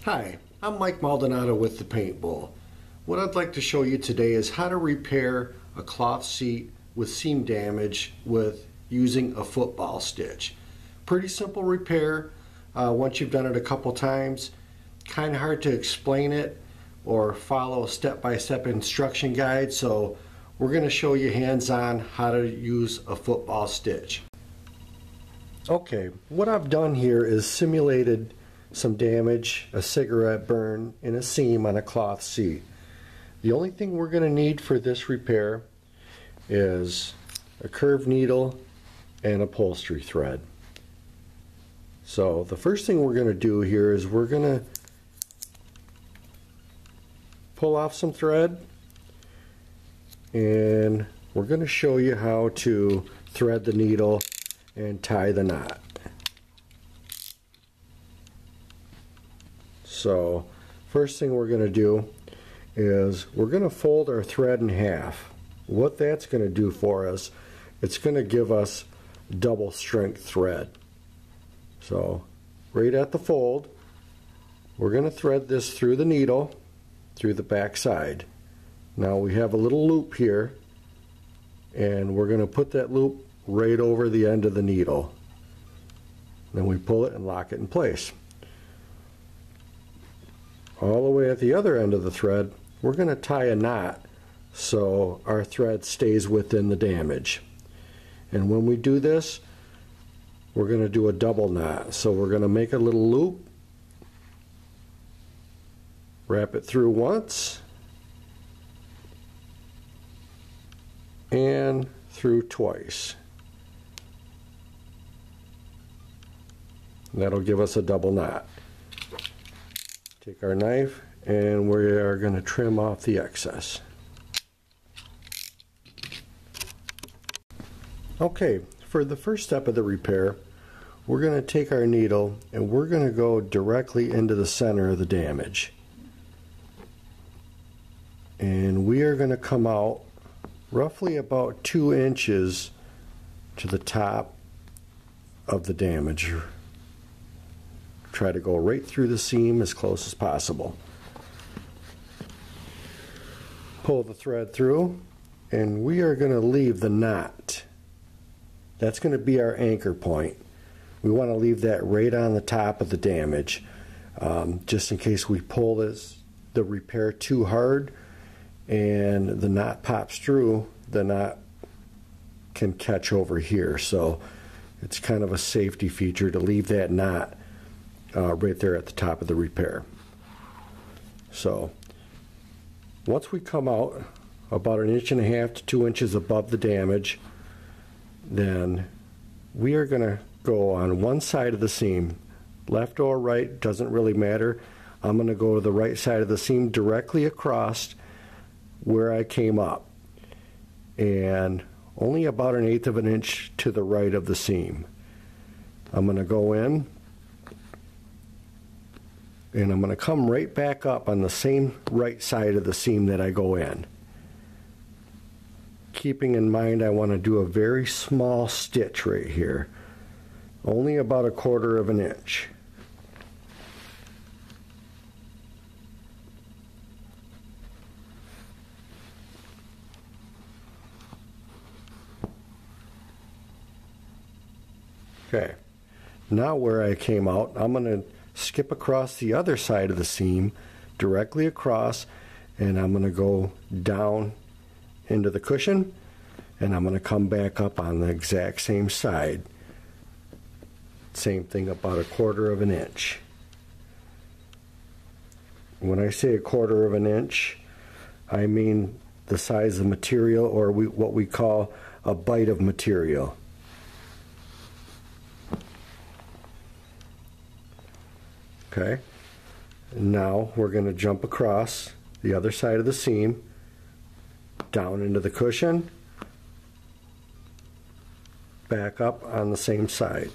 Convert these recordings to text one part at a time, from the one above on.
Hi, I'm Mike Maldonado with the Paint Bowl. What I'd like to show you today is how to repair a cloth seat with seam damage with using a football stitch. Pretty simple repair once you've done it a couple times. Kind of hard to explain it or follow a step-by-step instruction guide, so we're going to show you hands-on how to use a football stitch. Okay, what I've done here is simulated some damage, a cigarette burn in a seam on a cloth seat. The only thing we're going to need for this repair is a curved needle and upholstery thread. So the first thing we're going to do here is we're going to pull off some thread, and we're going to show you how to thread the needle and tie the knot. So first thing we're going to do is we're going to fold our thread in half. What that's going to do for us, it's going to give us double strength thread. So right at the fold, we're going to thread this through the needle, through the back side. Now we have a little loop here, and we're going to put that loop right over the end of the needle. Then we pull it and lock it in place. All the way at the other end of the thread, we're going to tie a knot so our thread stays within the damage. And when we do this, we're going to do a double knot. So we're going to make a little loop, wrap it through once, and through twice. And that'll give us a double knot. Take our knife and we are going to trim off the excess. Okay, for the first step of the repair, we're going to take our needle and we're going to go directly into the center of the damage. And we are going to come out roughly about 2 inches to the top of the damage. Try to go right through the seam as close as possible. Pull the thread through, and we are going to leave the knot. That's going to be our anchor point. We want to leave that right on the top of the damage, just in case we pull the repair too hard and the knot pops through, the knot can catch over here. So it's kind of a safety feature to leave that knot right there at the top of the repair. So once we come out about 1.5 inches to 2 inches above the damage, then we are going to go on one side of the seam, left or right, doesn't really matter. I'm going to go to the right side of the seam directly across where I came up, and only about 1/8 of an inch to the right of the seam. I'm going to go in, and I'm going to come right back up on the same right side of the seam that I go in. Keeping in mind I want to do a very small stitch right here, only about 1/4 of an inch. Okay, now where I came out, I'm going to skip across the other side of the seam, directly across, and I'm going to go down into the cushion, and I'm going to come back up on the exact same side. Same thing, about 1/4 of an inch. When I say 1/4 of an inch, I mean the size of material, or what we call a bite of material. Okay, now we're going to jump across the other side of the seam, down into the cushion, back up on the same side.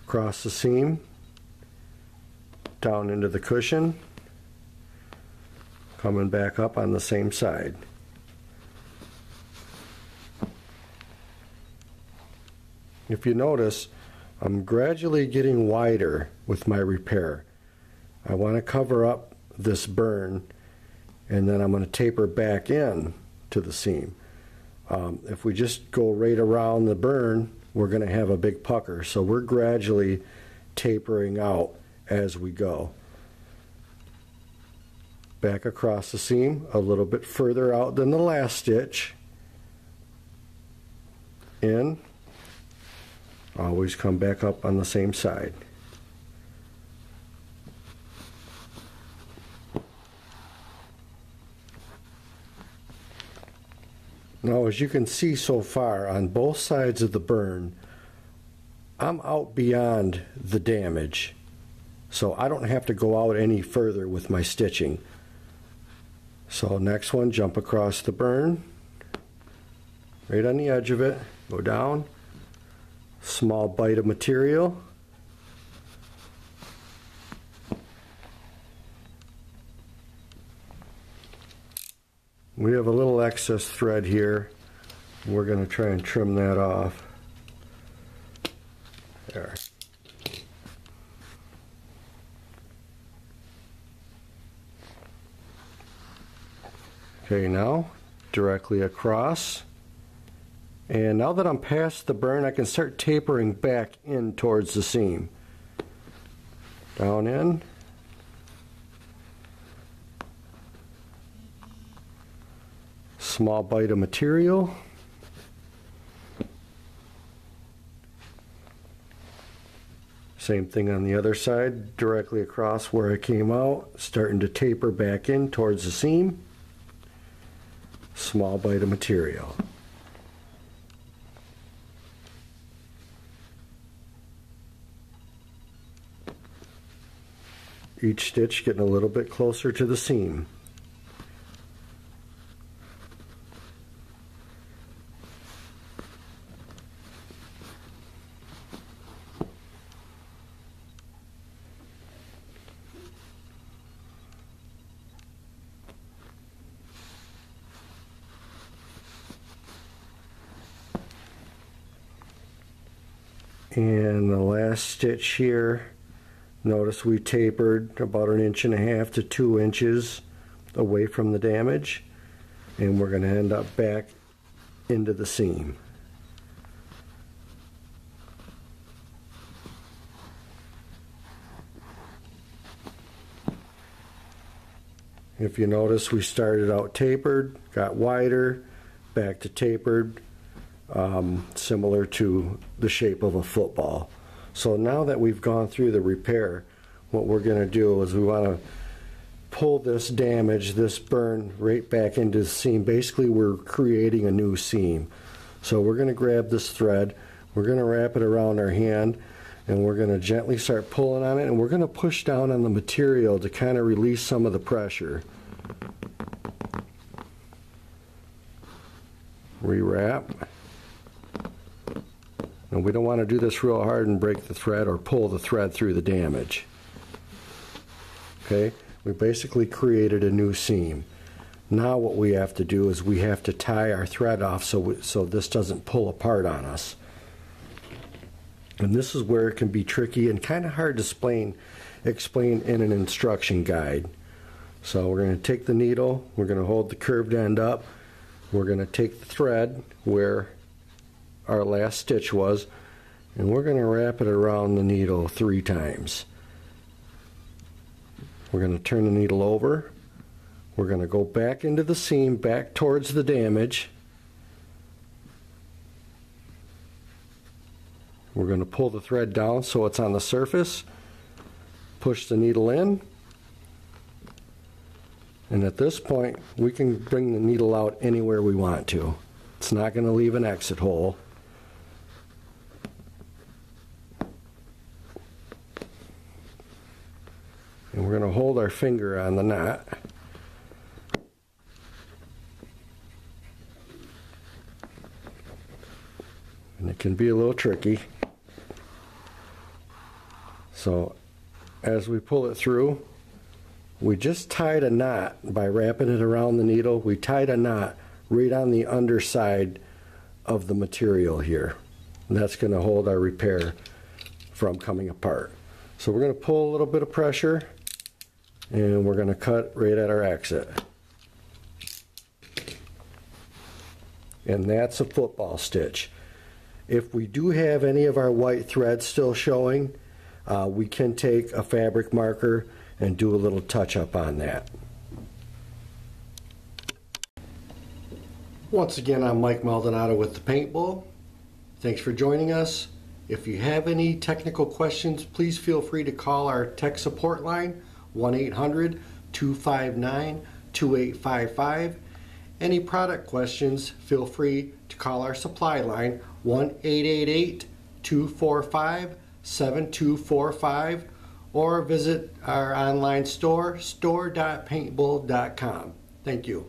Across the seam, down into the cushion, coming back up on the same side. If you notice, I'm gradually getting wider with my repair. I want to cover up this burn, and then I'm going to taper back in to the seam. If we just go right around the burn, we're going to have a big pucker. So we're gradually tapering out as we go. Back across the seam, a little bit further out than the last stitch. In. Always come back up on the same side. Now, as you can see so far on both sides of the burn, I'm out beyond the damage, so I don't have to go out any further with my stitching. So next one, jump across the burn, right on the edge of it, go down, small bite of material, we have a little excess thread here. We're going to try and trim that off. There. Okay, now directly across. And now that I'm past the burn, I can start tapering back in towards the seam. Down in. Small bite of material. Same thing on the other side, directly across where I came out, starting to taper back in towards the seam. Small bite of material. Each stitch getting a little bit closer to the seam. And the last stitch here, notice we tapered about 1.5 to 2 inches away from the damage, and we're going to end up back into the seam. If you notice, we started out tapered, got wider, back to tapered, similar to the shape of a football. So now that we've gone through the repair, what we're going to do is we want to pull this damage, this burn, right back into the seam. Basically, we're creating a new seam. So we're going to grab this thread, we're going to wrap it around our hand, and we're going to gently start pulling on it, and we're going to push down on the material to kind of release some of the pressure. Rewrap. And we don't want to do this real hard and break the thread or pull the thread through the damage. Okay, we basically created a new seam. Now what we have to do is we have to tie our thread off so this doesn't pull apart on us. And this is where it can be tricky and kind of hard to explain in an instruction guide. So we're going to take the needle, we're going to hold the curved end up, we're going to take the thread where our last stitch was, and we're going to wrap it around the needle 3 times. We're going to turn the needle over, we're going to go back into the seam, back towards the damage. We're going to pull the thread down so it's on the surface, push the needle in, and at this point we can bring the needle out anywhere we want to. It's not going to leave an exit hole. And we're going to hold our finger on the knot. And it can be a little tricky. So as we pull it through, we just tied a knot by wrapping it around the needle. We tied a knot right on the underside of the material here. And that's going to hold our repair from coming apart. So we're going to pull a little bit of pressure, and we're going to cut right at our exit. And that's a football stitch. If we do have any of our white threads still showing, we can take a fabric marker and do a little touch up on that. Once again, I'm Mike Maldonado with the Paint Bull. Thanks for joining us. If you have any technical questions, please feel free to call our tech support line, 1-800-259-2855. Any product questions, feel free to call our supply line, 1-888-245-7245, or visit our online store, store.paintbull.com. Thank you.